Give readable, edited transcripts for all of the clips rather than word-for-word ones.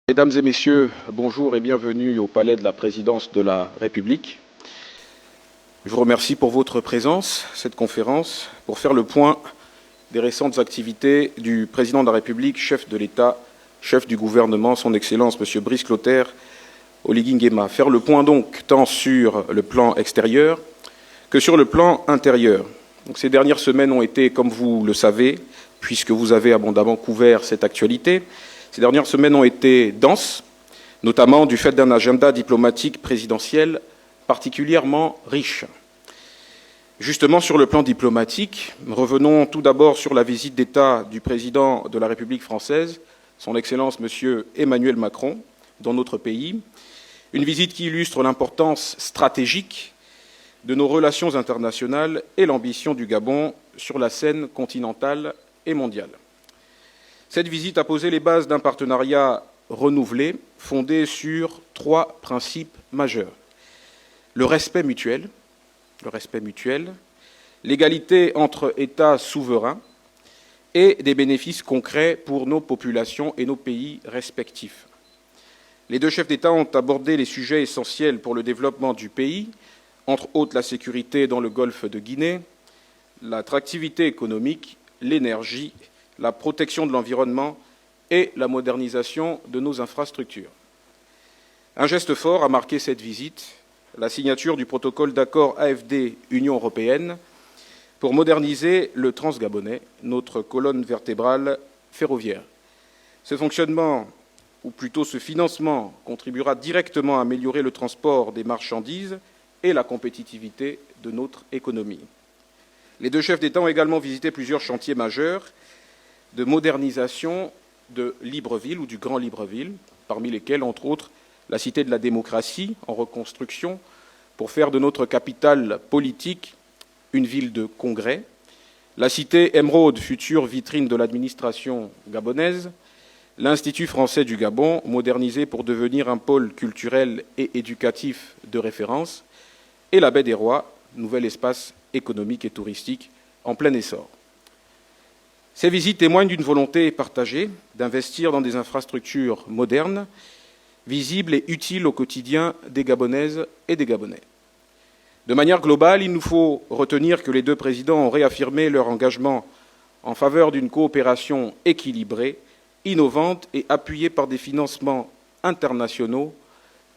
Mesdames et messieurs, bonjour et bienvenue au Palais de la Présidence de la République. Je vous remercie pour votre présence à cette conférence pour faire le point des récentes activités du Président de la République, chef de l'État, chef du gouvernement, son Excellence M. Brice Clotaire Oligui Nguema. Faire le point donc tant sur le plan extérieur que sur le plan intérieur. Donc, ces dernières semaines ont été, comme vous le savez, puisque vous avez abondamment couvert cette actualité, ces dernières semaines ont été denses, notamment du fait d'un agenda diplomatique présidentiel particulièrement riche. Justement, sur le plan diplomatique, revenons tout d'abord sur la visite d'État du président de la République française, son Excellence M. Emmanuel Macron, dans notre pays. Une visite qui illustre l'importance stratégique de nos relations internationales et l'ambition du Gabon sur la scène continentale et mondiale. Cette visite a posé les bases d'un partenariat renouvelé, fondé sur 3 principes majeurs. Le respect mutuel, l'égalité entre États souverains et des bénéfices concrets pour nos populations et nos pays respectifs. Les 2 chefs d'État ont abordé les sujets essentiels pour le développement du pays, entre autres la sécurité dans le golfe de Guinée, l'attractivité économique, l'énergie, la protection de l'environnement et la modernisation de nos infrastructures. Un geste fort a marqué cette visite, la signature du protocole d'accord AFD-Union européenne pour moderniser le Transgabonais, notre colonne vertébrale ferroviaire. Ce fonctionnement, ou plutôt ce financement, contribuera directement à améliorer le transport des marchandises et la compétitivité de notre économie. Les 2 chefs d'État ont également visité plusieurs chantiers majeurs de modernisation de Libreville ou du Grand Libreville, parmi lesquels, entre autres, la Cité de la démocratie en reconstruction pour faire de notre capitale politique une ville de congrès, la Cité Émeraude, future vitrine de l'administration gabonaise, l'Institut français du Gabon, modernisé pour devenir un pôle culturel et éducatif de référence, et la Baie des Rois, nouvel espace économique et touristique en plein essor. Ces visites témoignent d'une volonté partagée d'investir dans des infrastructures modernes, visibles et utiles au quotidien des Gabonaises et des Gabonais. De manière globale, il nous faut retenir que les 2 présidents ont réaffirmé leur engagement en faveur d'une coopération équilibrée, innovante et appuyée par des financements internationaux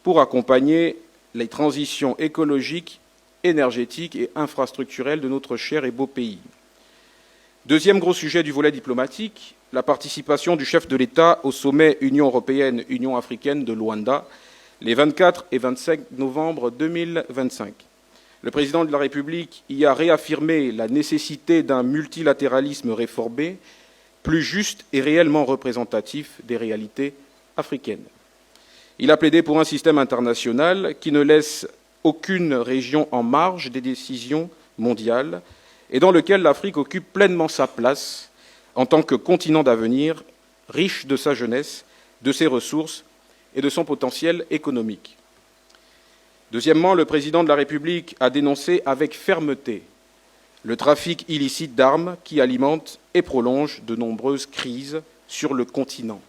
pour accompagner les transitions écologiques, énergétiques et infrastructurelles de notre cher et beau pays. Deuxième gros sujet du volet diplomatique, la participation du chef de l'État au sommet Union européenne-Union africaine de Luanda, les 24 et 25 novembre 2025. Le président de la République y a réaffirmé la nécessité d'un multilatéralisme réformé, plus juste et réellement représentatif des réalités africaines. Il a plaidé pour un système international qui ne laisse aucune région en marge des décisions mondiales, et dans lequel l'Afrique occupe pleinement sa place en tant que continent d'avenir, riche de sa jeunesse, de ses ressources et de son potentiel économique. Deuxièmement, le président de la République a dénoncé avec fermeté le trafic illicite d'armes qui alimente et prolonge de nombreuses crises sur le continent.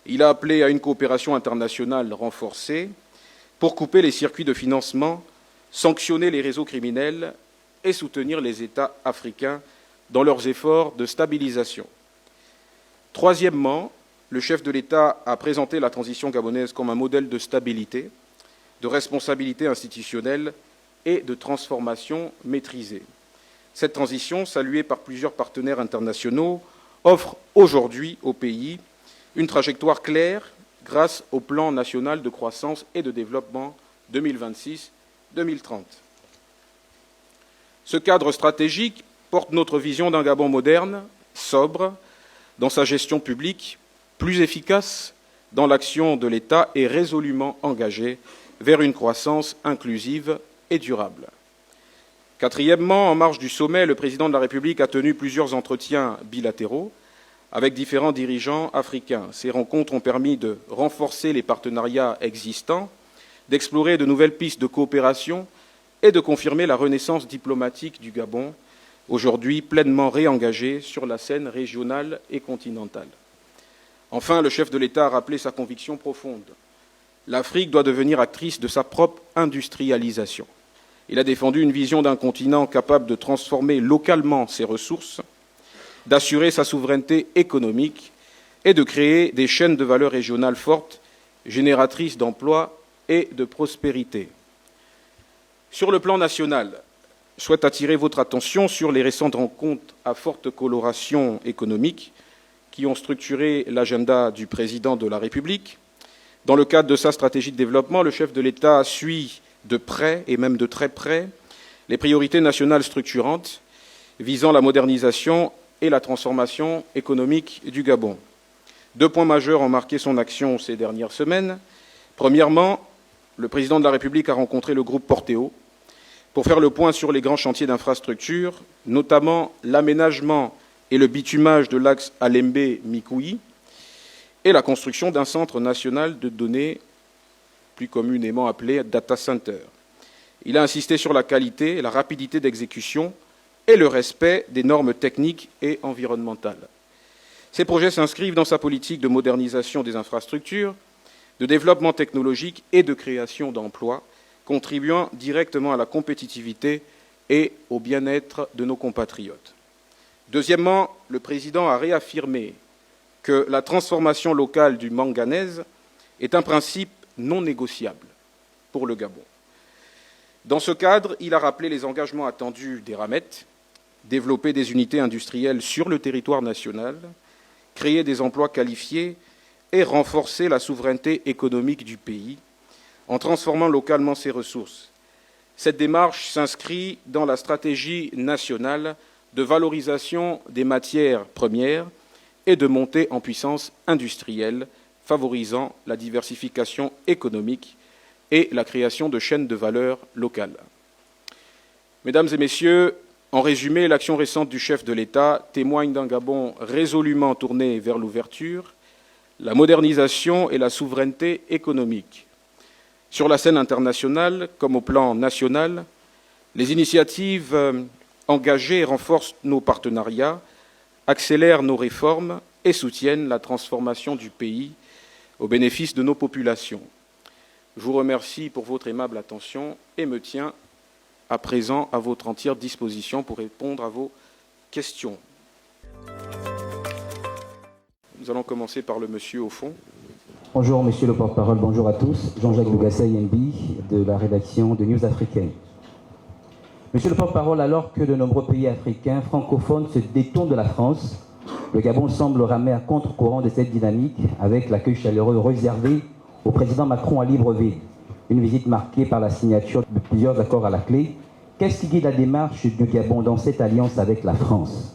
Il a appelé à une coopération internationale renforcée pour couper les circuits de financement, sanctionner les réseaux criminels et soutenir les États africains dans leurs efforts de stabilisation. Troisièmement, le chef de l'État a présenté la transition gabonaise comme un modèle de stabilité, de responsabilité institutionnelle et de transformation maîtrisée. Cette transition, saluée par plusieurs partenaires internationaux, offre aujourd'hui au pays une trajectoire claire grâce au plan national de croissance et de développement 2026-2030. Ce cadre stratégique porte notre vision d'un Gabon moderne, sobre, dans sa gestion publique, plus efficace dans l'action de l'État et résolument engagé vers une croissance inclusive et durable. Quatrièmement, en marge du sommet, le président de la République a tenu plusieurs entretiens bilatéraux avec différents dirigeants africains. Ces rencontres ont permis de renforcer les partenariats existants, d'explorer de nouvelles pistes de coopération et de confirmer la renaissance diplomatique du Gabon, aujourd'hui pleinement réengagé sur la scène régionale et continentale. Enfin, le chef de l'État a rappelé sa conviction profonde. L'Afrique doit devenir actrice de sa propre industrialisation. Il a défendu une vision d'un continent capable de transformer localement ses ressources, d'assurer sa souveraineté économique et de créer des chaînes de valeur régionales fortes, génératrices d'emplois et de prospérité. Sur le plan national, je souhaite attirer votre attention sur les récentes rencontres à forte coloration économique qui ont structuré l'agenda du président de la République. Dans le cadre de sa stratégie de développement, le chef de l'État suit de près, et même de très près, les priorités nationales structurantes visant la modernisation et la transformation économique du Gabon. 2 points majeurs ont marqué son action ces dernières semaines. Premièrement, le président de la République a rencontré le groupe Porteo pour faire le point sur les grands chantiers d'infrastructure, notamment l'aménagement et le bitumage de l'axe Alembe-Mikoui et la construction d'un centre national de données, plus communément appelé data center. Il a insisté sur la qualité et la rapidité d'exécution et le respect des normes techniques et environnementales. Ces projets s'inscrivent dans sa politique de modernisation des infrastructures, de développement technologique et de création d'emplois, contribuant directement à la compétitivité et au bien-être de nos compatriotes. Deuxièmement, le président a réaffirmé que la transformation locale du manganèse est un principe non négociable pour le Gabon. Dans ce cadre, il a rappelé les engagements attendus des RAMET, développer des unités industrielles sur le territoire national, créer des emplois qualifiés et renforcer la souveraineté économique du pays en transformant localement ses ressources. Cette démarche s'inscrit dans la stratégie nationale de valorisation des matières premières et de montée en puissance industrielle, favorisant la diversification économique et la création de chaînes de valeur locales. Mesdames et messieurs, en résumé, l'action récente du chef de l'État témoigne d'un Gabon résolument tourné vers l'ouverture, la modernisation et la souveraineté économique. Sur la scène internationale, comme au plan national, les initiatives engagées renforcent nos partenariats, accélèrent nos réformes et soutiennent la transformation du pays au bénéfice de nos populations. Je vous remercie pour votre aimable attention et me tiens à présent à votre entière disposition pour répondre à vos questions. Nous allons commencer par le monsieur au fond. Bonjour Monsieur le porte-parole, bonjour à tous. Jean-Jacques Lugassay Mbi de la rédaction de News Africaine. Monsieur le porte-parole, alors que de nombreux pays africains francophones se détournent de la France, le Gabon semble ramer à contre-courant de cette dynamique avec l'accueil chaleureux réservé au président Macron à Libreville. Une visite marquée par la signature de plusieurs accords à la clé. Qu'est-ce qui guide la démarche du Gabon dans cette alliance avec la France?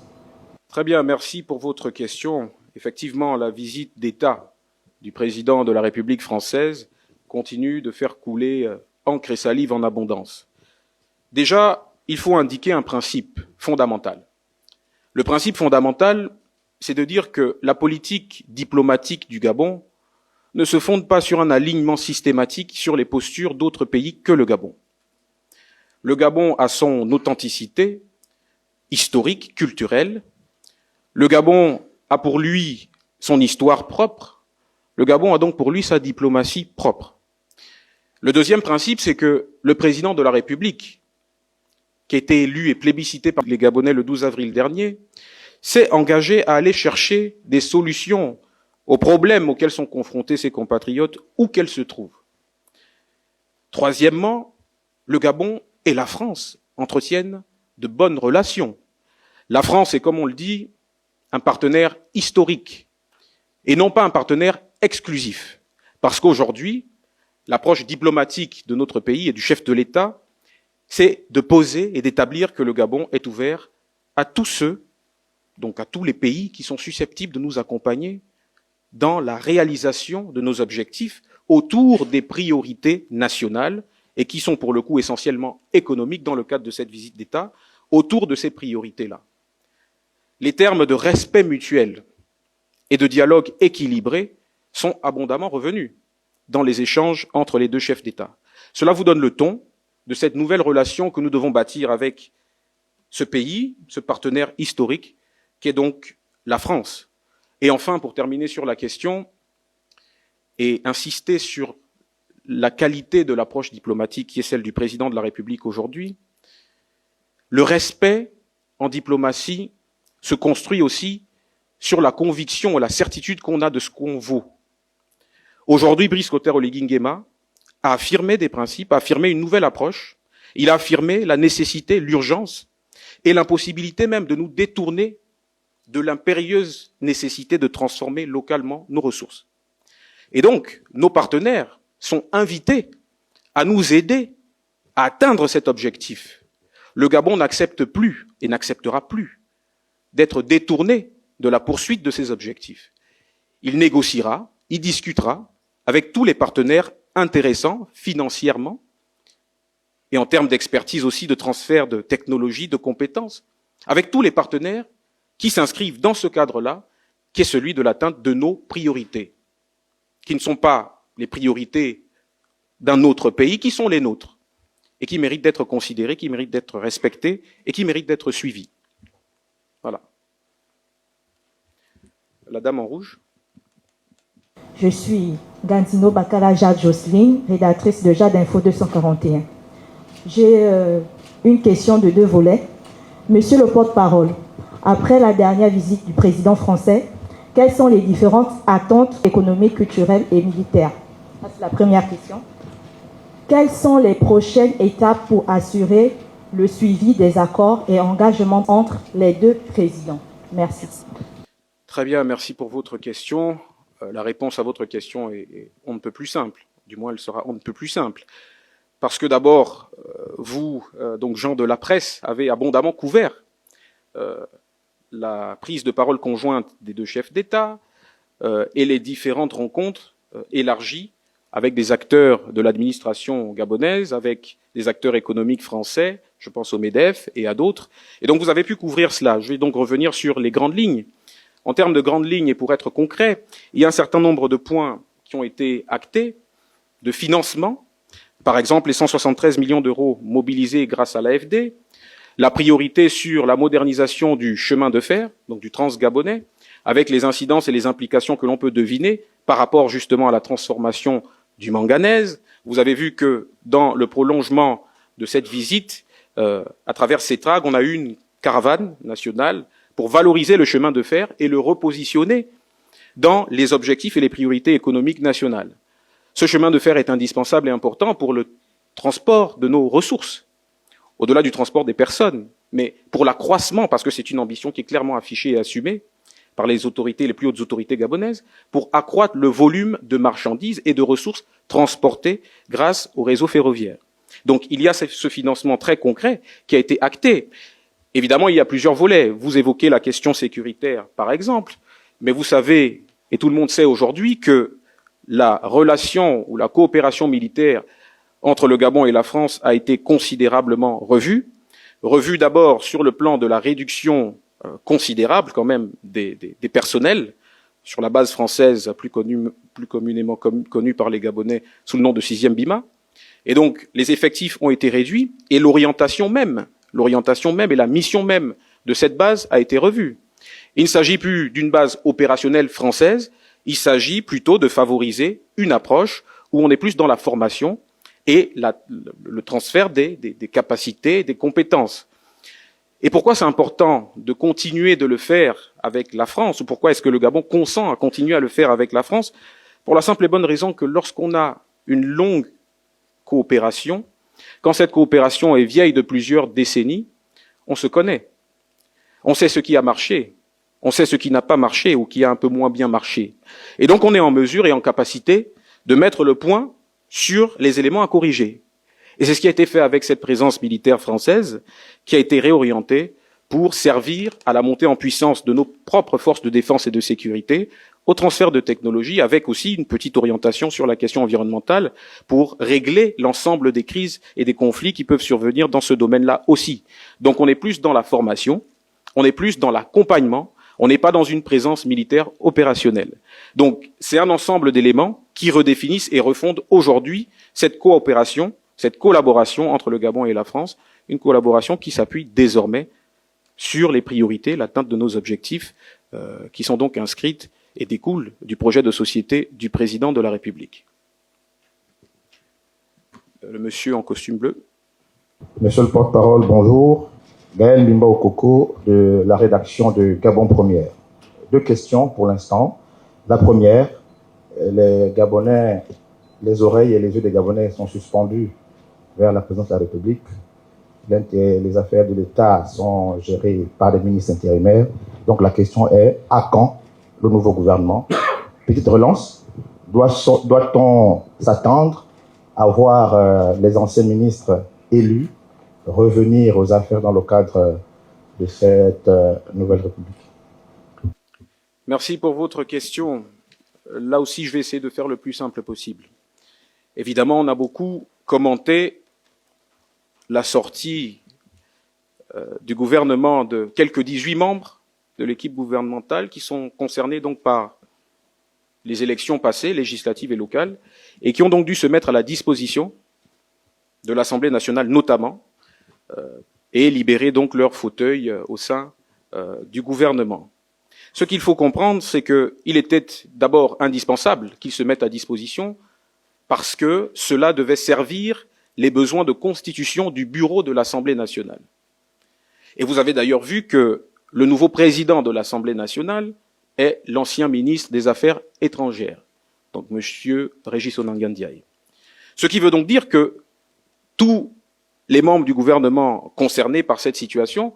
Très bien, merci pour votre question. Effectivement, la visite d'État du président de la République française continue de faire couler encre et salive en abondance. Déjà, il faut indiquer un principe fondamental. Le principe fondamental, c'est de dire que la politique diplomatique du Gabon ne se fonde pas sur un alignement systématique sur les postures d'autres pays que le Gabon. Le Gabon a son authenticité historique, culturelle. Le Gabon a pour lui son histoire propre. Le Gabon a donc pour lui sa diplomatie propre. Le deuxième principe, c'est que le président de la République, qui a été élu et plébiscité par les Gabonais le 12 avril dernier, s'est engagé à aller chercher des solutions aux problèmes auxquels sont confrontés ses compatriotes, où qu'elles se trouvent. Troisièmement, le Gabon et la France entretiennent de bonnes relations. La France est, comme on le dit, un partenaire historique et non pas un partenaire exclusif. Parce qu'aujourd'hui, l'approche diplomatique de notre pays et du chef de l'État, c'est de poser et d'établir que le Gabon est ouvert à tous ceux, donc à tous les pays qui sont susceptibles de nous accompagner dans la réalisation de nos objectifs autour des priorités nationales et qui sont pour le coup essentiellement économiques dans le cadre de cette visite d'État, autour de ces priorités-là. Les termes de respect mutuel et de dialogue équilibré sont abondamment revenus dans les échanges entre les deux chefs d'État. Cela vous donne le ton de cette nouvelle relation que nous devons bâtir avec ce pays, ce partenaire historique, qui est donc la France. Et enfin, pour terminer sur la question, et insister sur la qualité de l'approche diplomatique qui est celle du président de la République aujourd'hui, le respect en diplomatie se construit aussi sur la conviction et la certitude qu'on a de ce qu'on vaut. Aujourd'hui, Brice Clotaire-Oligui Nguema a affirmé des principes, a affirmé une nouvelle approche, il a affirmé la nécessité, l'urgence et l'impossibilité même de nous détourner de l'impérieuse nécessité de transformer localement nos ressources. Et donc, nos partenaires sont invités à nous aider à atteindre cet objectif. Le Gabon n'accepte plus et n'acceptera plus d'être détourné de la poursuite de ces objectifs. Il négociera, il discutera avec tous les partenaires intéressants financièrement et en termes d'expertise aussi, de transfert de technologie, de compétences, avec tous les partenaires qui s'inscrivent dans ce cadre-là, qui est celui de l'atteinte de nos priorités, qui ne sont pas les priorités d'un autre pays, qui sont les nôtres, et qui méritent d'être considérées, qui méritent d'être respectées, et qui méritent d'être suivies. Voilà. La dame en rouge. Je suis Gandino Bakala Jade Jocelyne, rédactrice de Jade Info 241. J'ai une question de 2 volets. Monsieur le porte-parole, après la dernière visite du président français, quelles sont les différentes attentes économiques, culturelles et militaires? Ça, c'est la première question. Quelles sont les prochaines étapes pour assurer le suivi des accords et engagements entre les 2 présidents? Merci. Très bien, merci pour votre question. La réponse à votre question est on ne peut plus simple. Du moins, elle sera on ne peut plus simple. Parce que d'abord, vous, donc gens de la presse, avez abondamment couvert la prise de parole conjointe des 2 chefs d'État et les différentes rencontres élargies avec des acteurs de l'administration gabonaise, avec des acteurs économiques français, je pense au MEDEF et à d'autres. Et donc vous avez pu couvrir cela. Je vais donc revenir sur les grandes lignes. En termes de grandes lignes, et pour être concret, il y a un certain nombre de points qui ont été actés, de financement, par exemple les 173 millions d'euros mobilisés grâce à l'AFD, la priorité sur la modernisation du chemin de fer, donc du transgabonais, avec les incidences et les implications que l'on peut deviner par rapport justement à la transformation du manganèse. Vous avez vu que dans le prolongement de cette visite, à travers CETRAG, on a eu une caravane nationale pour valoriser le chemin de fer et le repositionner dans les objectifs et les priorités économiques nationales. Ce chemin de fer est indispensable et important pour le transport de nos ressources, au-delà du transport des personnes, mais pour l'accroissement, parce que c'est une ambition qui est clairement affichée et assumée par les autorités, les plus hautes autorités gabonaises, pour accroître le volume de marchandises et de ressources transportées grâce au réseau ferroviaire. Donc il y a ce financement très concret qui a été acté. Évidemment, il y a plusieurs volets. Vous évoquez la question sécuritaire, par exemple, mais vous savez, et tout le monde sait aujourd'hui, que la relation ou la coopération militaire entre le Gabon et la France a été considérablement revue. Revue d'abord sur le plan de la réduction considérable quand même des personnels, sur la base française plus communément connue par les Gabonais sous le nom de 6e BIMA. Et donc, les effectifs ont été réduits et l'orientation même et la mission même de cette base a été revue. Il ne s'agit plus d'une base opérationnelle française, il s'agit plutôt de favoriser une approche où on est plus dans la formation et le transfert des capacités, des compétences. Et pourquoi c'est important de continuer de le faire avec la France, ou pourquoi est-ce que le Gabon consent à continuer à le faire avec la France? Pour la simple et bonne raison que lorsqu'on a une longue coopération, quand cette coopération est vieille de plusieurs décennies, on se connaît. On sait ce qui a marché, on sait ce qui n'a pas marché ou qui a un peu moins bien marché. Et donc on est en mesure et en capacité de mettre le point sur les éléments à corriger. Et c'est ce qui a été fait avec cette présence militaire française, qui a été réorientée pour servir à la montée en puissance de nos propres forces de défense et de sécurité, au transfert de technologies, avec aussi une petite orientation sur la question environnementale pour régler l'ensemble des crises et des conflits qui peuvent survenir dans ce domaine-là aussi. Donc on est plus dans la formation, on est plus dans l'accompagnement, on n'est pas dans une présence militaire opérationnelle. Donc c'est un ensemble d'éléments qui redéfinissent et refondent aujourd'hui cette coopération, cette collaboration entre le Gabon et la France, une collaboration qui s'appuie désormais sur les priorités, l'atteinte de nos objectifs qui sont donc inscrites et découlent du projet de société du président de la République. Le monsieur en costume bleu. Monsieur le porte-parole, bonjour. Gaël Limba Okoko de la rédaction de Gabon Première. Deux questions pour l'instant. La première, les Gabonais, les oreilles et les yeux des Gabonais sont suspendus vers la présidence de la République. Les affaires de l'État sont gérées par des ministres intérimaires. Donc la question est, à quand le nouveau gouvernement? Petite relance, doit-on s'attendre à voir les anciens ministres élus revenir aux affaires dans le cadre de cette nouvelle République? Merci pour votre question. Là aussi, je vais essayer de faire le plus simple possible. Évidemment, on a beaucoup commenté la sortie du gouvernement de quelques 18 membres de l'équipe gouvernementale qui sont concernés donc par les élections passées, législatives et locales, et qui ont donc dû se mettre à la disposition de l'Assemblée nationale notamment, et libérer donc leur fauteuil au sein du gouvernement. Ce qu'il faut comprendre, c'est qu'il était d'abord indispensable qu'ils se mettent à disposition parce que cela devait servir les besoins de constitution du bureau de l'Assemblée nationale. Et vous avez d'ailleurs vu que le nouveau président de l'Assemblée nationale est l'ancien ministre des Affaires étrangères, donc M. Régis Onan Ndiaye. Ce qui veut donc dire que tous les membres du gouvernement concernés par cette situation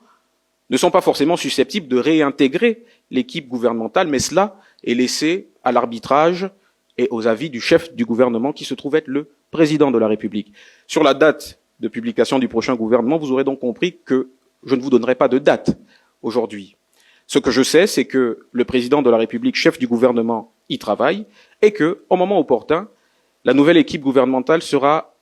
ne sont pas forcément susceptibles de réintégrer l'équipe gouvernementale, mais cela est laissé à l'arbitrage et aux avis du chef du gouvernement qui se trouve être le président de la République. Sur la date de publication du prochain gouvernement, vous aurez donc compris que je ne vous donnerai pas de date aujourd'hui. Ce que je sais, c'est que le président de la République, chef du gouvernement, y travaille et que, au moment opportun, la nouvelle équipe gouvernementale sera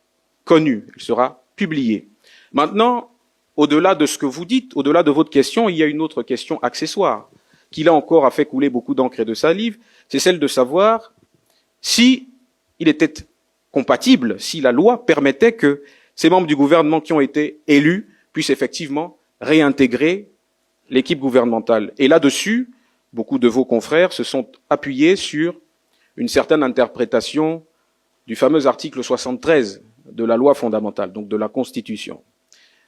connue, elle sera publiée. Maintenant, au-delà de ce que vous dites, au-delà de votre question, il y a une autre question accessoire qui, là encore, a fait couler beaucoup d'encre et de salive, c'est celle de savoir si il était compatible, si la loi permettait que ces membres du gouvernement qui ont été élus puissent effectivement réintégrer l'équipe gouvernementale. Et là-dessus, beaucoup de vos confrères se sont appuyés sur une certaine interprétation du fameux article 73 de la loi fondamentale, donc de la Constitution.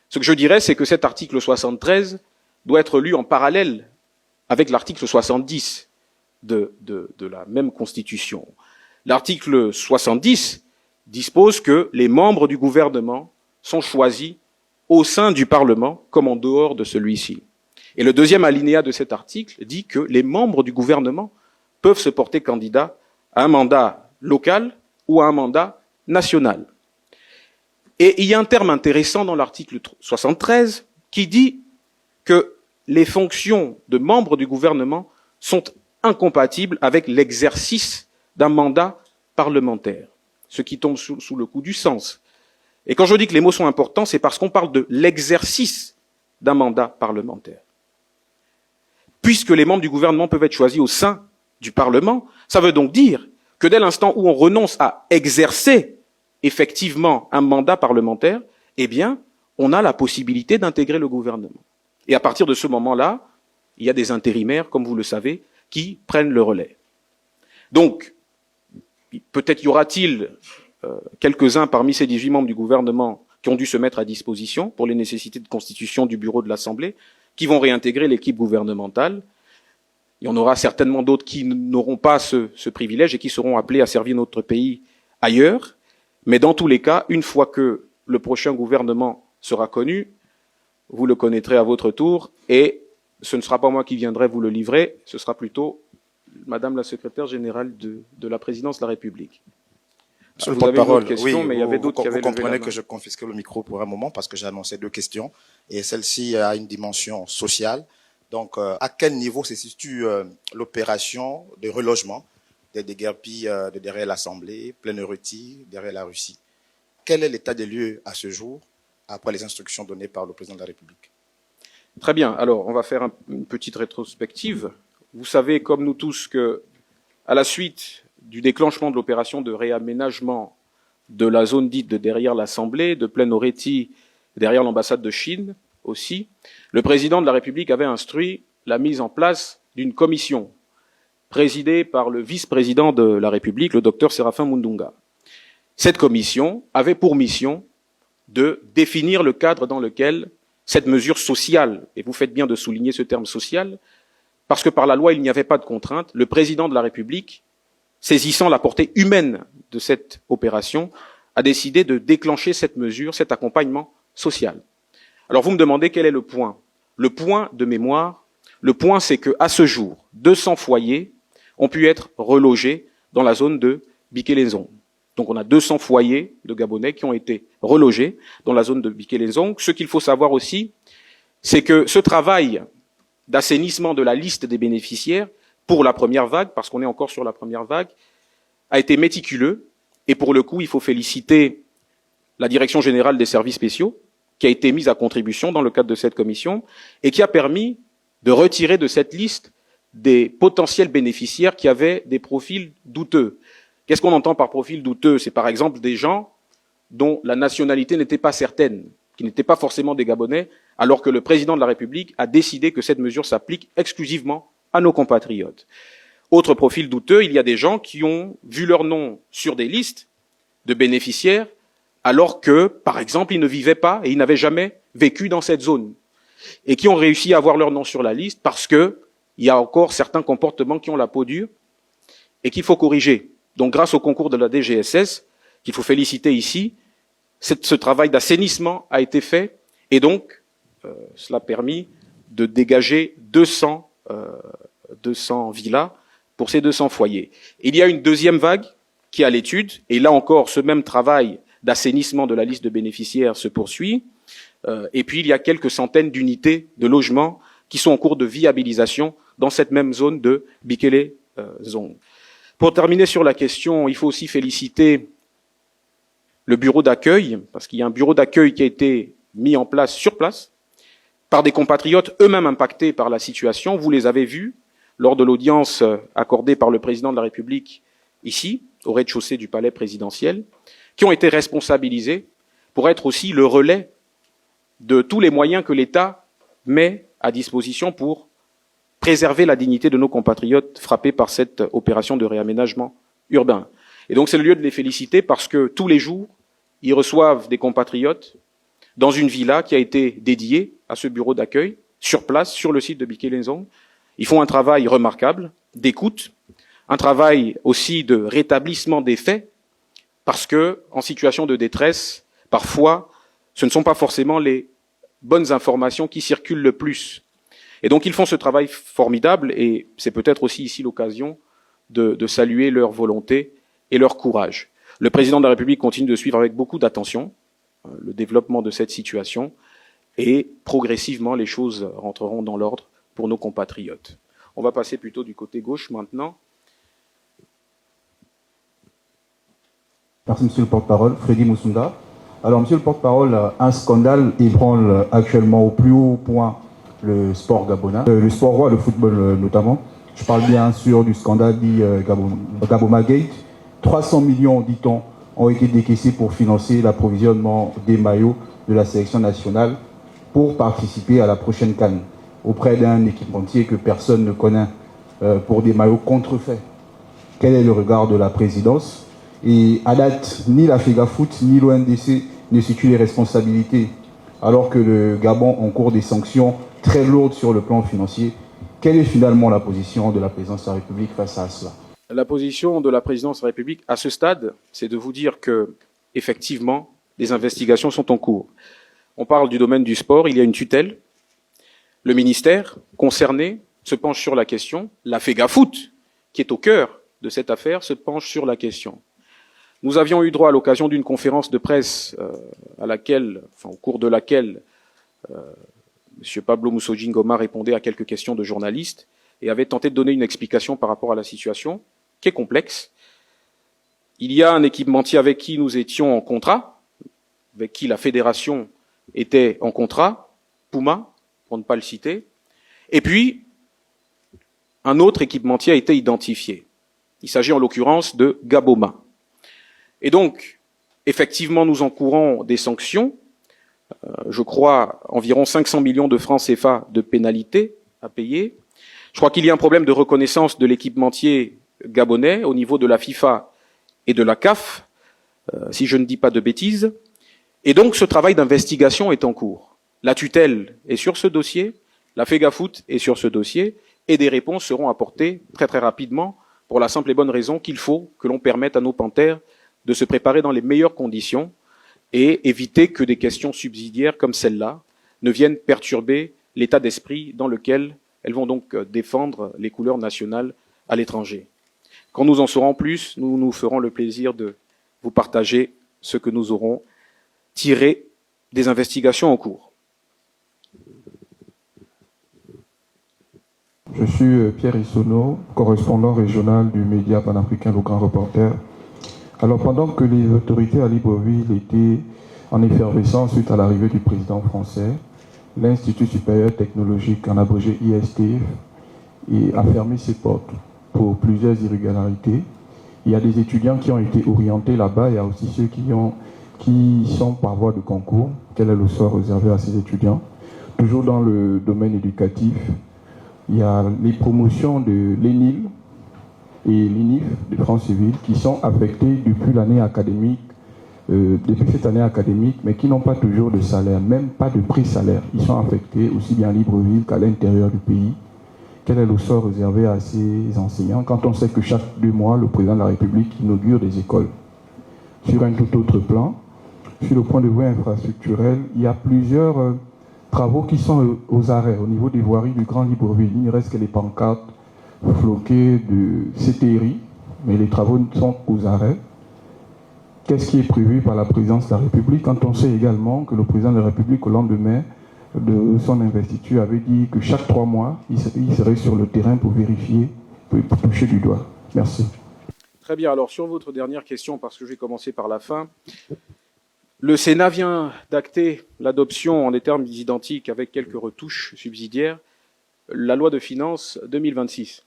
Ce que je dirais, c'est que cet article 73 doit être lu en parallèle avec l'article 70 de la même Constitution. L'article 70 dispose que les membres du gouvernement sont choisis au sein du Parlement comme en dehors de celui-ci. Et le deuxième alinéa de cet article dit que les membres du gouvernement peuvent se porter candidats à un mandat local ou à un mandat national. Et il y a un terme intéressant dans l'article 73 qui dit que les fonctions de membres du gouvernement sont incompatibles avec l'exercice d'un mandat parlementaire, ce qui tombe sous le coup du sens. Et quand je dis que les mots sont importants, c'est parce qu'on parle de l'exercice d'un mandat parlementaire. Puisque les membres du gouvernement peuvent être choisis au sein du Parlement, ça veut donc dire que dès l'instant où on renonce à exercer effectivement un mandat parlementaire, eh bien, on a la possibilité d'intégrer le gouvernement. Et à partir de ce moment-là, il y a des intérimaires, comme vous le savez, qui prennent le relais. Donc, peut-être y aura-t-il quelques-uns parmi ces 18 membres du gouvernement qui ont dû se mettre à disposition pour les nécessités de constitution du bureau de l'Assemblée, qui vont réintégrer l'équipe gouvernementale. Il y en aura certainement d'autres qui n'auront pas ce privilège et qui seront appelés à servir notre pays ailleurs. Mais dans tous les cas, une fois que le prochain gouvernement sera connu, vous le connaîtrez à votre tour et ce ne sera pas moi qui viendrai vous le livrer, ce sera plutôt Madame la secrétaire générale de la présidence de la République. Monsieur le porte-parole, oui, mais il y avait d'autres qui avaient levé la main. Vous comprenez que je confisque le micro pour un moment parce que j'ai annoncé deux questions et celle-ci a une dimension sociale. Donc, à quel niveau se situe l'opération de relogement des déguerpis de derrière l'Assemblée, Plein-Euretti, derrière la Russie? Quel est l'état des lieux à ce jour après les instructions données par le président de la République? Très bien. Alors, on va faire une petite rétrospective. Vous savez, comme nous tous, que à la suite du déclenchement de l'opération de réaménagement de la zone dite de derrière l'Assemblée, de Plein-Euretti, derrière l'ambassade de Chine aussi, le président de la République avait instruit la mise en place d'une commission présidée par le vice-président de la République, le docteur Séraphin Mundunga. Cette commission avait pour mission de définir le cadre dans lequel cette mesure sociale, et vous faites bien de souligner ce terme social, parce que par la loi il n'y avait pas de contrainte, le président de la République, saisissant la portée humaine de cette opération, a décidé de déclencher cette mesure, cet accompagnement social. Alors vous me demandez quel est le point. Le point de mémoire, le point c'est qu'à ce jour, 200 foyers ont pu être relogés dans la zone de Bikelenzong. Donc on a 200 foyers de Gabonais qui ont été relogés dans la zone de Bikelenzong. Ce qu'il faut savoir aussi, c'est que ce travail d'assainissement de la liste des bénéficiaires pour la première vague, parce qu'on est encore sur la première vague, a été méticuleux. Et pour le coup, il faut féliciter la Direction générale des services spéciaux, qui a été mise à contribution dans le cadre de cette commission, et qui a permis de retirer de cette liste des potentiels bénéficiaires qui avaient des profils douteux. Qu'est-ce qu'on entend par profil douteux? C'est par exemple des gens dont la nationalité n'était pas certaine, qui n'étaient pas forcément des Gabonais, alors que le président de la République a décidé que cette mesure s'applique exclusivement à nos compatriotes. Autre profil douteux, il y a des gens qui ont vu leur nom sur des listes de bénéficiaires, alors que, par exemple, ils ne vivaient pas et ils n'avaient jamais vécu dans cette zone, et qui ont réussi à avoir leur nom sur la liste parce que il y a encore certains comportements qui ont la peau dure et qu'il faut corriger. Donc, grâce au concours de la DGSS, qu'il faut féliciter ici, ce travail d'assainissement a été fait et donc cela a permis de dégager 200 villas pour ces 200 foyers. Il y a une deuxième vague qui est à l'étude et là encore, ce même travail d'assainissement de la liste de bénéficiaires se poursuit. Et puis, il y a quelques centaines d'unités de logements qui sont en cours de viabilisation dans cette même zone de Bikelenzong. Pour terminer sur la question, il faut aussi féliciter le bureau d'accueil, parce qu'il y a un bureau d'accueil qui a été mis en place sur place par des compatriotes eux-mêmes impactés par la situation. Vous les avez vus lors de l'audience accordée par le président de la République ici, au rez-de-chaussée du palais présidentiel, qui ont été responsabilisés pour être aussi le relais de tous les moyens que l'État met à disposition pour préserver la dignité de nos compatriotes frappés par cette opération de réaménagement urbain. Et donc c'est le lieu de les féliciter parce que tous les jours, ils reçoivent des compatriotes dans une villa qui a été dédiée à ce bureau d'accueil, sur place, sur le site de Bikelenzong. Ils font un travail remarquable d'écoute, un travail aussi de rétablissement des faits, parce que, en situation de détresse, parfois, ce ne sont pas forcément les bonnes informations qui circulent le plus. Et donc, ils font ce travail formidable, et c'est peut-être aussi ici l'occasion de saluer leur volonté et leur courage. Le président de la République continue de suivre avec beaucoup d'attention le développement de cette situation, et progressivement, les choses rentreront dans l'ordre pour nos compatriotes. On va passer plutôt du côté gauche maintenant. Merci, monsieur le porte-parole. Freddy Moussunda. Alors, monsieur le porte-parole, un scandale ébranle actuellement au plus haut point le sport gabonais, le sport roi, le football notamment. Je parle bien sûr du scandale dit Gaboma Gate. 300 millions, dit-on, ont été décaissés pour financer l'approvisionnement des maillots de la sélection nationale pour participer à la prochaine CAN auprès d'un équipementier que personne ne connaît pour des maillots contrefaits. Quel est le regard de la présidence? Et à date, ni la FEGAFOOT ni l'ONDC ne situent les responsabilités, alors que le Gabon encourt des sanctions très lourdes sur le plan financier. Quelle est finalement la position de la présidence de la République face à cela? La position de la présidence de la République à ce stade, c'est de vous dire que, effectivement, les investigations sont en cours. On parle du domaine du sport, il y a une tutelle. Le ministère concerné se penche sur la question. La FEGAFOOT, qui est au cœur de cette affaire, se penche sur la question. Nous avions eu droit à l'occasion d'une conférence de presse au cours de laquelle M. Pablo Musoji Ngoma répondait à quelques questions de journalistes et avait tenté de donner une explication par rapport à la situation, qui est complexe. Il y a un équipementier avec qui nous étions en contrat, avec qui la fédération était en contrat, Puma, pour ne pas le citer, et puis un autre équipementier a été identifié. Il s'agit en l'occurrence de Gaboma. Et donc, effectivement, nous encourons des sanctions, je crois environ 500 millions de francs CFA de pénalités à payer. Je crois qu'il y a un problème de reconnaissance de l'équipementier gabonais au niveau de la FIFA et de la CAF, si je ne dis pas de bêtises. Et donc, ce travail d'investigation est en cours. La tutelle est sur ce dossier, la FEGAFOOT est sur ce dossier, et des réponses seront apportées très très rapidement pour la simple et bonne raison qu'il faut que l'on permette à nos panthères de se préparer dans les meilleures conditions et éviter que des questions subsidiaires comme celle-là ne viennent perturber l'état d'esprit dans lequel elles vont donc défendre les couleurs nationales à l'étranger. Quand nous en saurons plus, nous nous ferons le plaisir de vous partager ce que nous aurons tiré des investigations en cours. Je suis Pierre Issonneau, correspondant régional du média panafricain Le Grand Reporter. Alors pendant que les autorités à Libreville étaient en effervescence suite à l'arrivée du président français, l'Institut supérieur technologique, en abrégé ISTF, a fermé ses portes pour plusieurs irrégularités. Il y a des étudiants qui ont été orientés là-bas, il y a aussi ceux qui sont par voie de concours. Quel est le sort réservé à ces étudiants? Toujours dans le domaine éducatif, il y a les promotions de l'ENIL et l'INIF de France Civile qui sont affectées depuis l'année académique, depuis cette année académique, mais qui n'ont pas toujours de salaire, même pas de prix salaire. Ils sont affectés aussi bien à Libreville qu'à l'intérieur du pays. Quel est le sort réservé à ces enseignants quand on sait que chaque 2 mois, le président de la République inaugure des écoles? Sur un tout autre plan, sur le point de vue infrastructurel, il y a plusieurs travaux qui sont aux arrêts au niveau des voiries du Grand Libreville. Il ne reste que les pancartes floquées de CTRI, mais les travaux sont aux arrêts. Qu'est-ce qui est prévu par la présidence de la République quand on sait également que le président de la République, au lendemain de son investiture, avait dit que chaque 3 mois, il serait sur le terrain pour vérifier, pour toucher du doigt? Merci. Très bien. Alors, sur votre dernière question, parce que je vais commencer par la fin, le Sénat vient d'acter l'adoption en des termes identiques avec quelques retouches subsidiaires, la loi de finances 2026.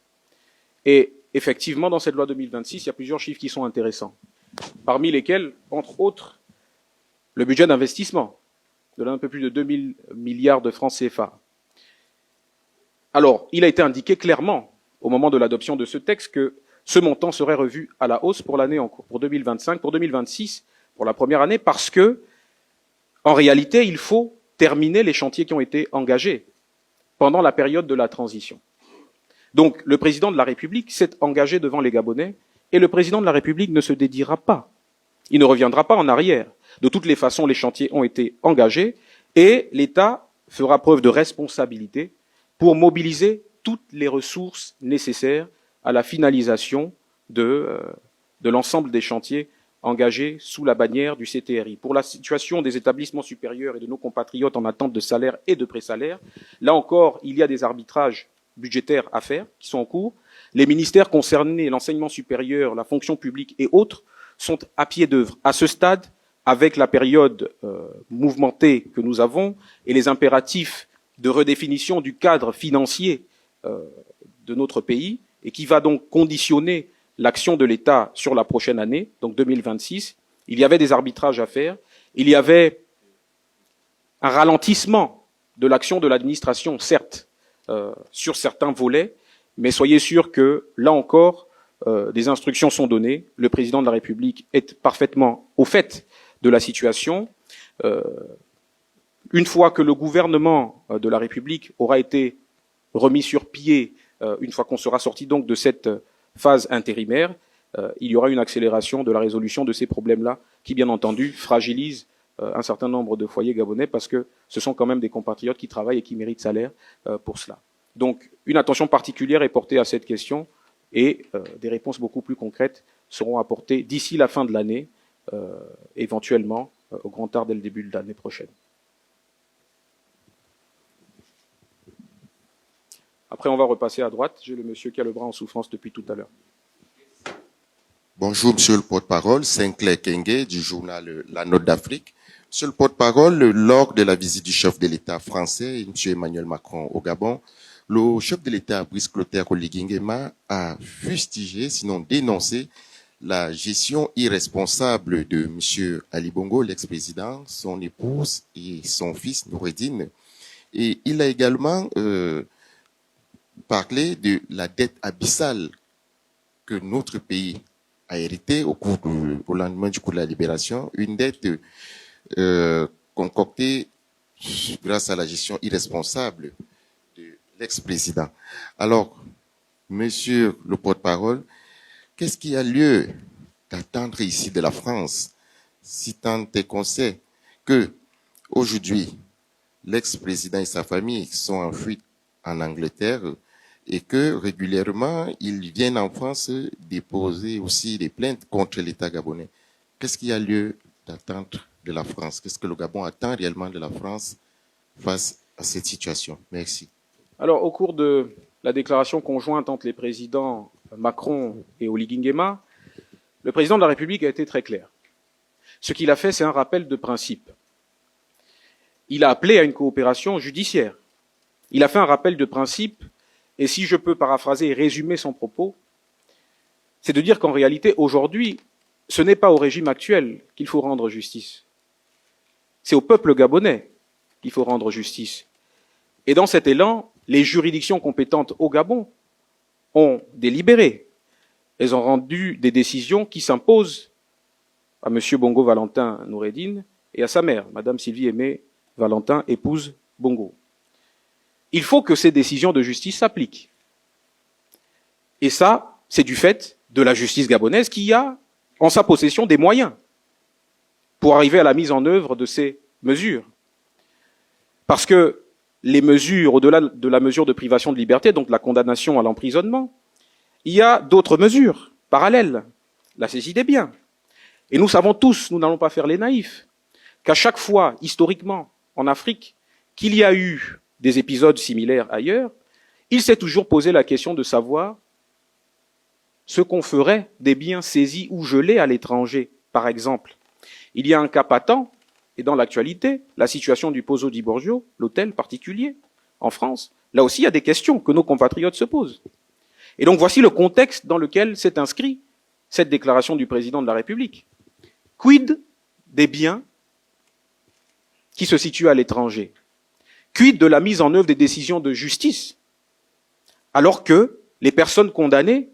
Et effectivement, dans cette loi 2026, il y a plusieurs chiffres qui sont intéressants, parmi lesquels, entre autres, le budget d'investissement de l'un peu plus de 2000 milliards de francs CFA. Alors, il a été indiqué clairement, au moment de l'adoption de ce texte, que ce montant serait revu à la hausse pour l'année en cours, pour 2025, pour 2026, pour la première année, parce que, en réalité, il faut terminer les chantiers qui ont été engagés pendant la période de la transition. Donc, le président de la République s'est engagé devant les Gabonais, et le président de la République ne se dédiera pas. Il ne reviendra pas en arrière. De toutes les façons, les chantiers ont été engagés, et l'État fera preuve de responsabilité pour mobiliser toutes les ressources nécessaires à la finalisation de l'ensemble des chantiers engagés sous la bannière du CTRI. Pour la situation des établissements supérieurs et de nos compatriotes en attente de salaire et de présalaire, là encore, il y a des arbitrages budgétaires à faire, qui sont en cours. Les ministères concernés, l'enseignement supérieur, la fonction publique et autres, sont à pied d'œuvre. À ce stade, avec la période mouvementée que nous avons et les impératifs de redéfinition du cadre financier de notre pays, et qui va donc conditionner l'action de l'État sur la prochaine année, donc 2026, il y avait des arbitrages à faire, il y avait un ralentissement de l'action de l'administration, certes, sur certains volets, mais soyez sûrs que, là encore, des instructions sont données, le président de la République est parfaitement au fait de la situation. Une fois que le gouvernement de la République aura été remis sur pied, une fois qu'on sera sorti donc de cette phase intérimaire, il y aura une accélération de la résolution de ces problèmes-là qui, bien entendu, fragilisent un certain nombre de foyers gabonais parce que ce sont quand même des compatriotes qui travaillent et qui méritent salaire pour cela. Donc, une attention particulière est portée à cette question et des réponses beaucoup plus concrètes seront apportées d'ici la fin de l'année, éventuellement au grand tard dès le début de l'année prochaine. Après, on va repasser à droite. J'ai le monsieur qui a le bras en souffrance depuis tout à l'heure. Bonjour, monsieur le porte-parole, Sinclair Kenge du journal La Note d'Afrique. Monsieur le porte-parole, lors de la visite du chef de l'État français, monsieur Emmanuel Macron au Gabon, le chef de l'État, Brice Clotaire Oligui Nguema, a fustigé, sinon dénoncé, la gestion irresponsable de monsieur Ali Bongo, l'ex-président, son épouse et son fils Noureddine. Et il a également parler de la dette abyssale que notre pays a héritée au lendemain du coup de la libération, une dette concoctée grâce à la gestion irresponsable de l'ex-président. Alors, monsieur le porte-parole, qu'est-ce qu'il y a lieu d'attendre ici de la France, si tant est qu'on sait que aujourd'hui, l'ex-président et sa famille sont en fuite en Angleterre et que régulièrement, ils viennent en France déposer aussi des plaintes contre l'État gabonais. Qu'est-ce qu'il y a lieu d'attendre de la France? Qu'est-ce que le Gabon attend réellement de la France face à cette situation? Merci. Alors, au cours de la déclaration conjointe entre les présidents Macron et Oligui Nguema, le président de la République a été très clair. Ce qu'il a fait, c'est un rappel de principe. Il a appelé à une coopération judiciaire. Il a fait un rappel de principe, et si je peux paraphraser et résumer son propos, c'est de dire qu'en réalité, aujourd'hui, ce n'est pas au régime actuel qu'il faut rendre justice. C'est au peuple gabonais qu'il faut rendre justice. Et dans cet élan, les juridictions compétentes au Gabon ont délibéré. Elles ont rendu des décisions qui s'imposent à M. Bongo Valentin Noureddine et à sa mère, Mme Sylvie Aimé Valentin, épouse Bongo. Il faut que ces décisions de justice s'appliquent. Et ça, c'est du fait de la justice gabonaise qui a en sa possession des moyens pour arriver à la mise en œuvre de ces mesures. Parce que les mesures, au-delà de la mesure de privation de liberté, donc la condamnation à l'emprisonnement, il y a d'autres mesures parallèles, la saisie des biens. Et nous savons tous, nous n'allons pas faire les naïfs, qu'à chaque fois, historiquement, en Afrique, qu'il y a eu des épisodes similaires ailleurs, il s'est toujours posé la question de savoir ce qu'on ferait des biens saisis ou gelés à l'étranger, par exemple. Il y a un cas patent, et dans l'actualité, la situation du Pozo di Borgio, l'hôtel particulier, en France, là aussi il y a des questions que nos compatriotes se posent. Et donc voici le contexte dans lequel s'est inscrit cette déclaration du président de la République. Quid des biens qui se situent à l'étranger? Quid de la mise en œuvre des décisions de justice, alors que les personnes condamnées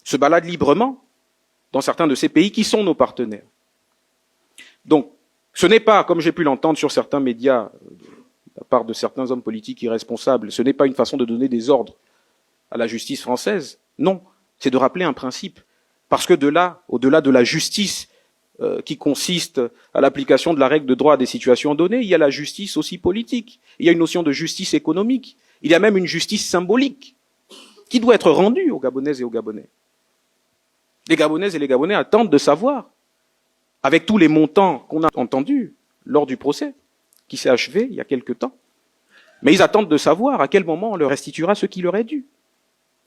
se baladent librement dans certains de ces pays qui sont nos partenaires? Donc, ce n'est pas, comme j'ai pu l'entendre sur certains médias, de la part de certains hommes politiques irresponsables, ce n'est pas une façon de donner des ordres à la justice française. Non, c'est de rappeler un principe. Parce que de là, au-delà de la justice qui consiste à l'application de la règle de droit à des situations données, il y a la justice aussi politique. Il y a une notion de justice économique. Il y a même une justice symbolique qui doit être rendue aux Gabonaises et aux Gabonais. Les Gabonaises et les Gabonais attendent de savoir, avec tous les montants qu'on a entendus lors du procès, qui s'est achevé il y a quelque temps, mais ils attendent de savoir à quel moment on leur restituera ce qui leur est dû,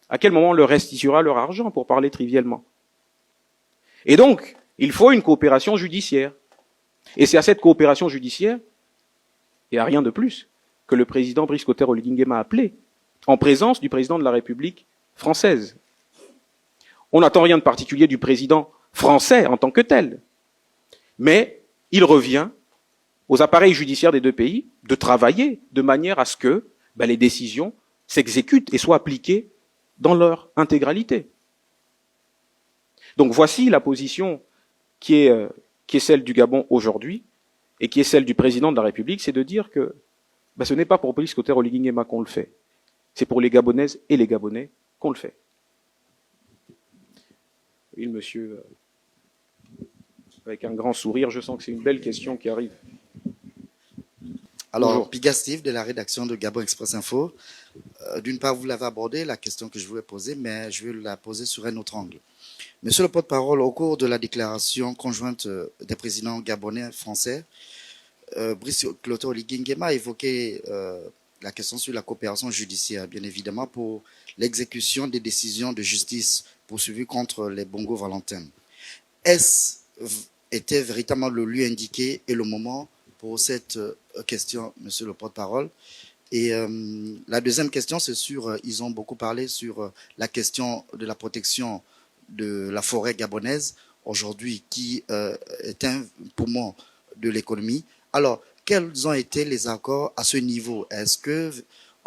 à quel moment on leur restituera leur argent, pour parler trivialement. Et donc, il faut une coopération judiciaire. Et c'est à cette coopération judiciaire, et à rien de plus, que le président Brice Oligui Nguema a appelé, en présence du président de la République française. On n'attend rien de particulier du président français en tant que tel. Mais il revient aux appareils judiciaires des deux pays de travailler de manière à ce que les décisions s'exécutent et soient appliquées dans leur intégralité. Donc voici la position qui est celle du Gabon aujourd'hui et qui est celle du président de la République, c'est de dire que ce n'est pas pour Brice Oligui Nguema qu'on le fait, c'est pour les Gabonaises et les Gabonais qu'on le fait. Oui, monsieur, avec un grand sourire, je sens que c'est une belle question qui arrive. Alors, Bonjour. Piga Steve de la rédaction de Gabon Express Info. D'une part, vous l'avez abordé, la question que je voulais poser, mais je vais la poser sur un autre angle. Monsieur le porte-parole, au cours de la déclaration conjointe des présidents gabonais français, Brice Oligui Nguema a évoqué la question sur la coopération judiciaire, bien évidemment, pour l'exécution des décisions de justice poursuivies contre les Bongo Valentin. Était véritablement le lieu indiqué et le moment pour cette question, monsieur le porte-parole? Et la deuxième question, c'est sur, ils ont beaucoup parlé sur la question de la protection de la forêt gabonaise, aujourd'hui, qui est un poumon de l'économie. Alors, quels ont été les accords à ce niveau? Est-ce que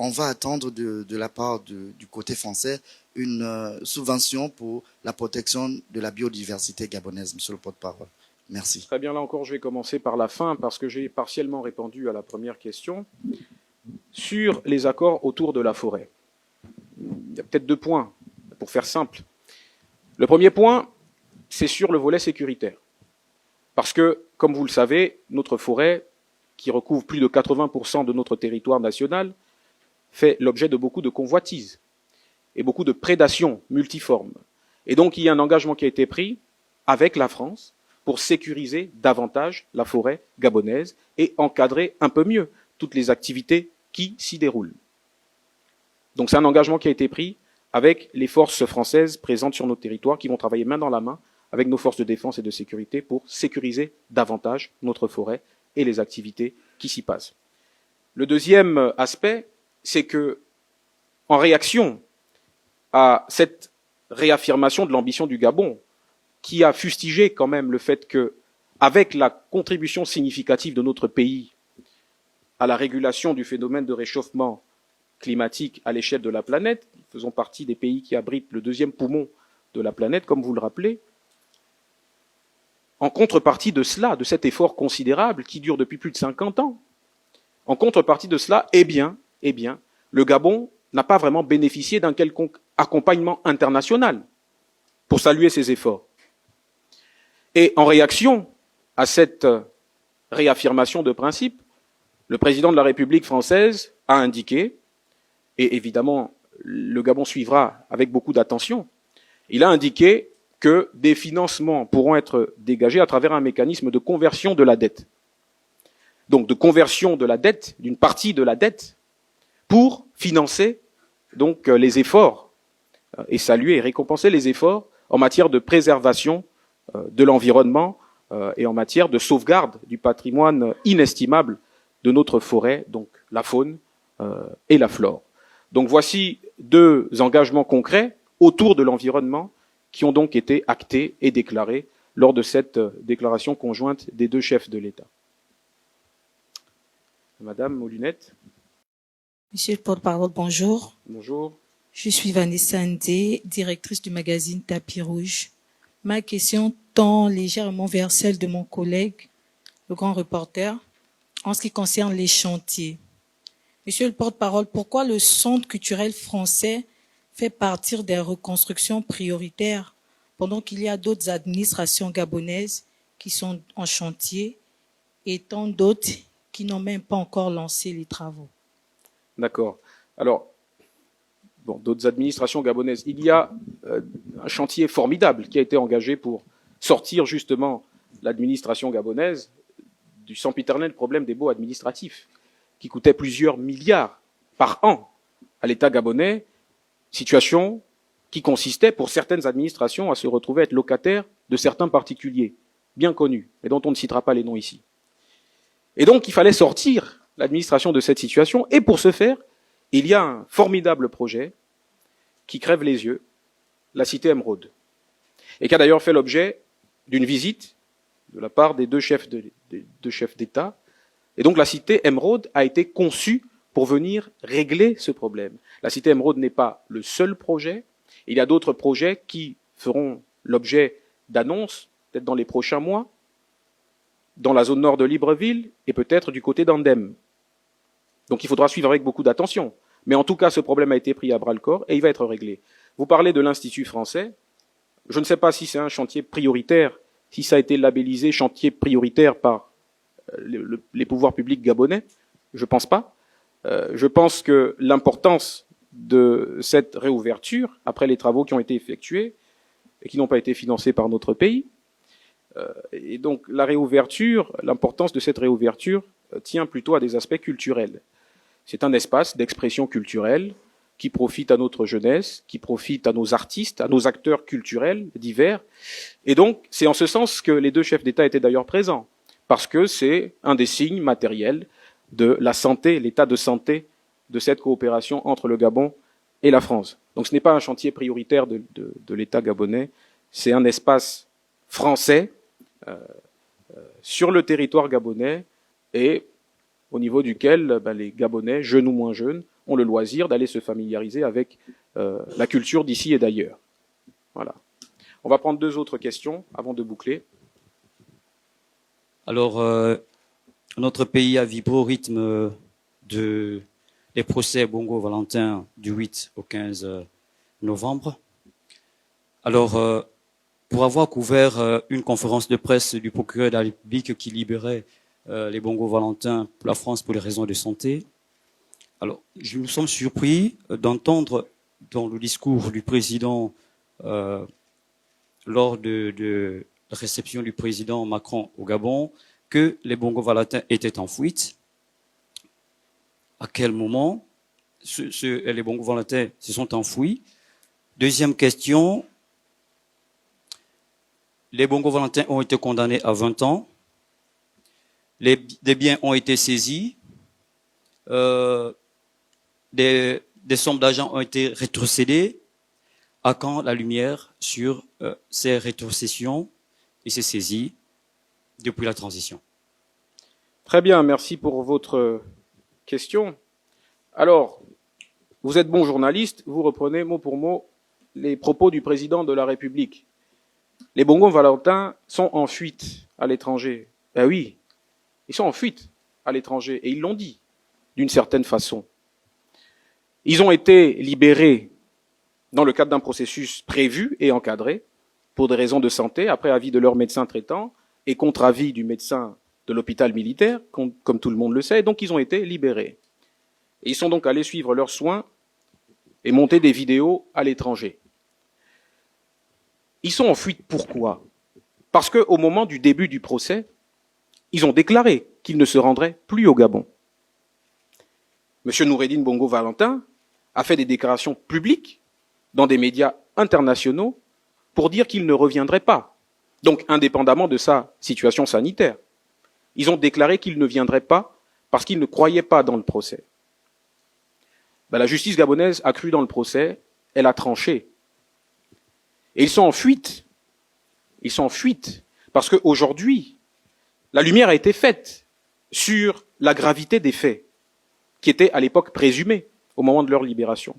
on va attendre de la part du côté français une subvention pour la protection de la biodiversité gabonaise, monsieur le porte-parole. Merci. Très bien, là encore, je vais commencer par la fin parce que j'ai partiellement répondu à la première question. Sur les accords autour de la forêt, il y a peut-être 2 points, pour faire simple. Le premier point, c'est sur le volet sécuritaire. Parce que, comme vous le savez, notre forêt, qui recouvre plus de 80% de notre territoire national, fait l'objet de beaucoup de convoitises et beaucoup de prédations multiformes. Et donc, il y a un engagement qui a été pris avec la France pour sécuriser davantage la forêt gabonaise et encadrer un peu mieux toutes les activités qui s'y déroulent. Donc, c'est un engagement qui a été pris avec les forces françaises présentes sur notre territoire qui vont travailler main dans la main avec nos forces de défense et de sécurité pour sécuriser davantage notre forêt et les activités qui s'y passent. Le deuxième aspect, c'est que, en réaction à cette réaffirmation de l'ambition du Gabon, qui a fustigé quand même le fait que, avec la contribution significative de notre pays à la régulation du phénomène de réchauffement climatique à l'échelle de la planète, nous faisons partie des pays qui abritent le 2e poumon de la planète, comme vous le rappelez, en contrepartie de cela, de cet effort considérable qui dure depuis plus de 50 ans, en contrepartie de cela, eh bien, le Gabon n'a pas vraiment bénéficié d'un quelconque accompagnement international pour saluer ses efforts. Et en réaction à cette réaffirmation de principe, le président de la République française a indiqué, et évidemment le Gabon suivra avec beaucoup d'attention, il a indiqué que des financements pourront être dégagés à travers un mécanisme de conversion de la dette. Donc de conversion de la dette, d'une partie de la dette, pour financer donc les efforts et saluer et récompenser les efforts en matière de préservation de l'environnement et en matière de sauvegarde du patrimoine inestimable de notre forêt, donc la faune et la flore. Donc voici 2 engagements concrets autour de l'environnement qui ont donc été actés et déclarés lors de cette déclaration conjointe des 2 chefs de l'État. Madame aux lunettes. Monsieur le porte-parole, bonjour. Bonjour. Je suis Vanessa Ndé, directrice du magazine Tapis Rouge. Ma question tend légèrement vers celle de mon collègue, le grand reporter, en ce qui concerne les chantiers. Monsieur le porte-parole, pourquoi le Centre culturel français fait partir des reconstructions prioritaires pendant qu'il y a d'autres administrations gabonaises qui sont en chantier et tant d'autres qui n'ont même pas encore lancé les travaux? D'accord. Alors, bon, d'autres administrations gabonaises. Il y a un chantier formidable qui a été engagé pour sortir justement l'administration gabonaise du sempiternel problème des baux administratifs, qui coûtait plusieurs milliards par an à l'État gabonais, situation qui consistait pour certaines administrations à se retrouver être locataires de certains particuliers, bien connus, et dont on ne citera pas les noms ici. Et donc, il fallait sortir l'administration de cette situation, et pour ce faire, il y a un formidable projet qui crève les yeux, la cité Émeraude, et qui a d'ailleurs fait l'objet d'une visite de la part des 2 chefs d'État. Et donc la cité Émeraude a été conçue pour venir régler ce problème. La cité Émeraude n'est pas le seul projet. Il y a d'autres projets qui feront l'objet d'annonces, peut-être dans les prochains mois, dans la zone nord de Libreville et peut-être du côté d'Andem. Donc il faudra suivre avec beaucoup d'attention. Mais en tout cas, ce problème a été pris à bras-le-corps et il va être réglé. Vous parlez de l'Institut français. Je ne sais pas si c'est un chantier prioritaire, si ça a été labellisé chantier prioritaire par les pouvoirs publics gabonais. Je ne pense pas. Je pense que l'importance de cette réouverture, après les travaux qui ont été effectués et qui n'ont pas été financés par notre pays, et donc la réouverture, l'importance de cette réouverture tient plutôt à des aspects culturels. C'est un espace d'expression culturelle qui profite à notre jeunesse, qui profite à nos artistes, à nos acteurs culturels divers. Et donc, c'est en ce sens que les 2 chefs d'État étaient d'ailleurs présents, parce que c'est un des signes matériels de la santé, l'état de santé de cette coopération entre le Gabon et la France. Donc ce n'est pas un chantier prioritaire de l'État gabonais, c'est un espace français sur le territoire gabonais et au niveau duquel les Gabonais, jeunes ou moins jeunes, ont le loisir d'aller se familiariser avec la culture d'ici et d'ailleurs. Voilà. On va prendre 2 autres questions avant de boucler. Alors, notre pays a vibré au rythme des procès Bongo Valentin du 8 au 15 novembre. Alors, pour avoir couvert une conférence de presse du procureur de la République qui libérait les Bongo Valentin pour la France pour les raisons de santé, alors nous sommes surpris d'entendre dans le discours du président lors de la réception du président Macron au Gabon que les Bongo Valentin étaient en fuite. À quel moment les Bongo Valentin se sont enfouis? Deuxième question, les Bongo Valentin ont été condamnés à 20 ans, des biens ont été saisis, des sommes d'argent ont été rétrocédées. À quand la lumière sur ces rétrocessions et ces saisies depuis la transition? Très bien, merci pour votre question. Alors, vous êtes bon journaliste, vous reprenez mot pour mot les propos du président de la République. Les Bongo Valentin sont en fuite à l'étranger. Ben oui, ils sont en fuite à l'étranger, et ils l'ont dit, d'une certaine façon. Ils ont été libérés dans le cadre d'un processus prévu et encadré, pour des raisons de santé, après avis de leur médecin traitant, et contre avis du médecin de l'hôpital militaire, comme tout le monde le sait, donc ils ont été libérés. Et ils sont donc allés suivre leurs soins et monter des vidéos à l'étranger. Ils sont en fuite pourquoi? Parce qu'au moment du début du procès, ils ont déclaré qu'ils ne se rendraient plus au Gabon. Monsieur Noureddine Bongo Valentin a fait des déclarations publiques dans des médias internationaux pour dire qu'il ne reviendrait pas. Donc, indépendamment de sa situation sanitaire. Ils ont déclaré qu'ils ne viendraient pas parce qu'ils ne croyaient pas dans le procès. Ben, la justice gabonaise a cru dans le procès, elle a tranché. Et ils sont en fuite. Ils sont en fuite parce qu'aujourd'hui, la lumière a été faite sur la gravité des faits qui étaient à l'époque présumés au moment de leur libération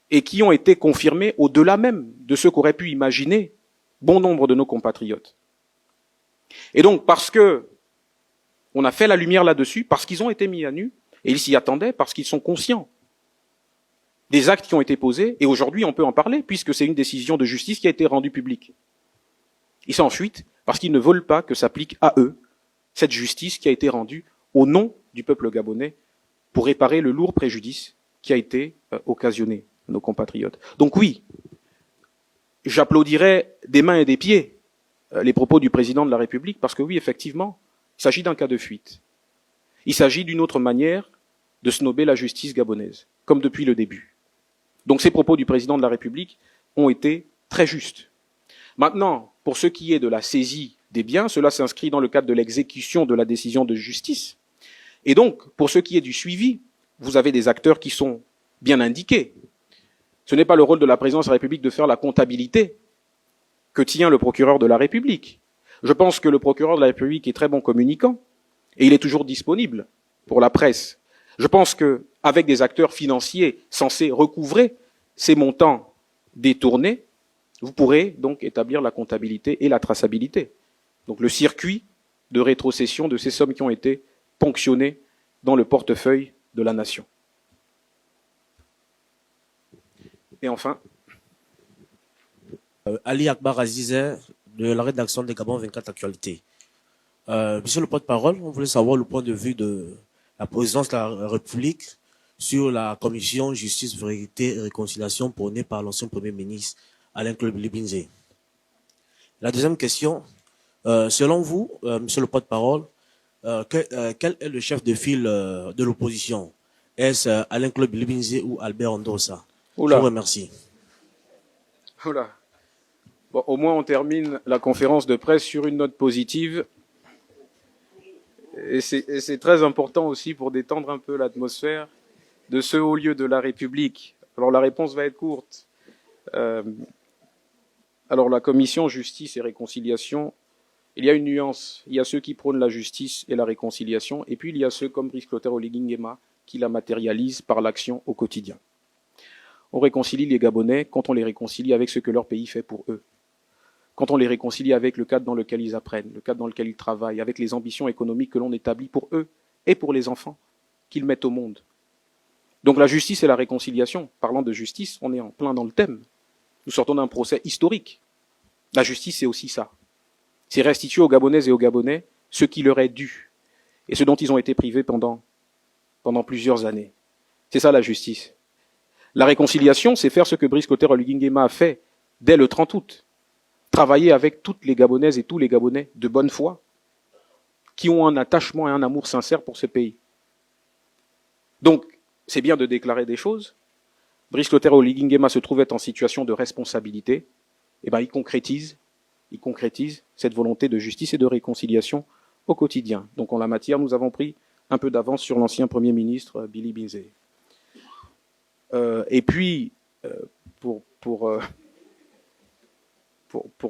et qui ont été confirmés au-delà même de ce qu'auraient pu imaginer bon nombre de nos compatriotes. Et donc, parce que on a fait la lumière là-dessus, parce qu'ils ont été mis à nu, et ils s'y attendaient, parce qu'ils sont conscients des actes qui ont été posés, et aujourd'hui on peut en parler, puisque c'est une décision de justice qui a été rendue publique. Ils sont en fuite parce qu'ils ne veulent pas que s'applique à eux cette justice qui a été rendue au nom du peuple gabonais pour réparer le lourd préjudice qui a été occasionné à nos compatriotes. Donc oui, j'applaudirais des mains et des pieds les propos du président de la République, parce que oui, effectivement, il s'agit d'un cas de fuite. Il s'agit d'une autre manière de snober la justice gabonaise, comme depuis le début. Donc ces propos du président de la République ont été très justes. Maintenant, pour ce qui est de la saisie des biens, cela s'inscrit dans le cadre de l'exécution de la décision de justice. Et donc, pour ce qui est du suivi, vous avez des acteurs qui sont bien indiqués. Ce n'est pas le rôle de la présidence de la République de faire la comptabilité que tient le procureur de la République. Je pense que le procureur de la République est très bon communicant et il est toujours disponible pour la presse. Je pense qu'avec des acteurs financiers censés recouvrer ces montants détournés, vous pourrez donc établir la comptabilité et la traçabilité. Donc le circuit de rétrocession de ces sommes qui ont été ponctionnées dans le portefeuille de la nation. Et enfin, Ali Akbar Azizé, de la rédaction des Gabon 24 Actualités. Monsieur le porte-parole, on voulait savoir le point de vue de la présidence de la République sur la commission Justice, Vérité et Réconciliation prônée par l'ancien Premier ministre Alain-Claude Libinze. La deuxième question, selon vous, monsieur le porte-parole, quel est le chef de file de l'opposition? Est-ce Alain-Claude Libinze ou Albert Ondossa? Je vous remercie. Oula. Bon, au moins, on termine la conférence de presse sur une note positive. Et c'est très important aussi pour détendre un peu l'atmosphère de ce haut lieu de la République. Alors, la réponse va être courte. Alors, la commission Justice et Réconciliation, il y a une nuance. Il y a ceux qui prônent la justice et la réconciliation, et puis il y a ceux comme Brice Clotaire Oligui Nguema qui la matérialisent par l'action au quotidien. On réconcilie les Gabonais quand on les réconcilie avec ce que leur pays fait pour eux, quand on les réconcilie avec le cadre dans lequel ils apprennent, le cadre dans lequel ils travaillent, avec les ambitions économiques que l'on établit pour eux et pour les enfants qu'ils mettent au monde. Donc la justice et la réconciliation, parlant de justice, on est en plein dans le thème. Nous sortons d'un procès historique. La justice, c'est aussi ça. C'est restituer aux Gabonaises et aux Gabonais ce qui leur est dû et ce dont ils ont été privés pendant plusieurs années. C'est ça la justice. La réconciliation, c'est faire ce que Brice Clotaire Oligui Nguema a fait dès le 30 août. Travailler avec toutes les Gabonaises et tous les Gabonais de bonne foi qui ont un attachement et un amour sincère pour ce pays. Donc, c'est bien de déclarer des choses. Brice Clotaire Oligui Nguema se trouvait en situation de responsabilité. Eh bien, il concrétise cette volonté de justice et de réconciliation au quotidien. Donc, en la matière, nous avons pris un peu d'avance sur l'ancien Premier ministre Billy Binzé. Et puis, pour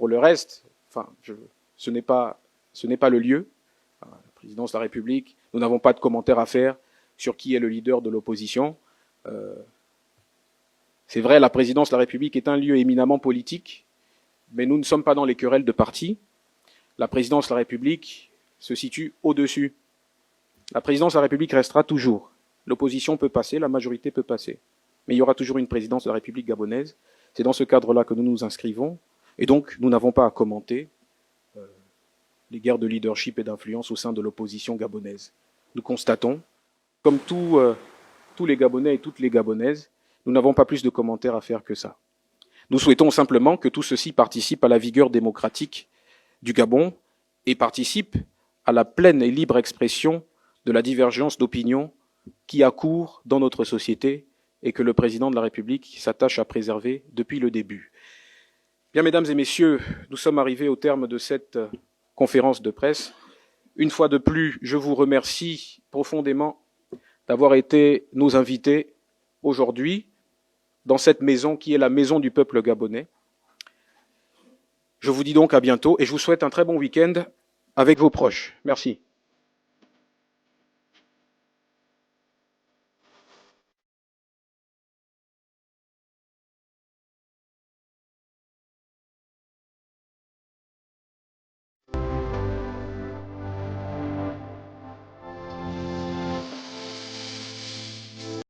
le reste, enfin, ce n'est pas le lieu. La présidence de la République, nous n'avons pas de commentaires à faire sur qui est le leader de l'opposition. C'est vrai, la présidence de la République est un lieu éminemment politique, mais nous ne sommes pas dans les querelles de parti. La présidence de la République se situe au-dessus. La présidence de la République restera toujours. L'opposition peut passer, la majorité peut passer. Mais il y aura toujours une présidence de la République gabonaise. C'est dans ce cadre-là que nous nous inscrivons. Et donc, nous n'avons pas à commenter les guerres de leadership et d'influence au sein de l'opposition gabonaise. Nous constatons, comme tous les Gabonais et toutes les Gabonaises, nous n'avons pas plus de commentaires à faire que ça. Nous souhaitons simplement que tout ceci participe à la vigueur démocratique du Gabon et participe à la pleine et libre expression de la divergence d'opinion qui accourt dans notre société et que le président de la République s'attache à préserver depuis le début. Bien, mesdames et messieurs, nous sommes arrivés au terme de cette conférence de presse. Une fois de plus, je vous remercie profondément d'avoir été nos invités aujourd'hui dans cette maison qui est la maison du peuple gabonais. Je vous dis donc à bientôt et je vous souhaite un très bon week-end avec vos proches. Merci.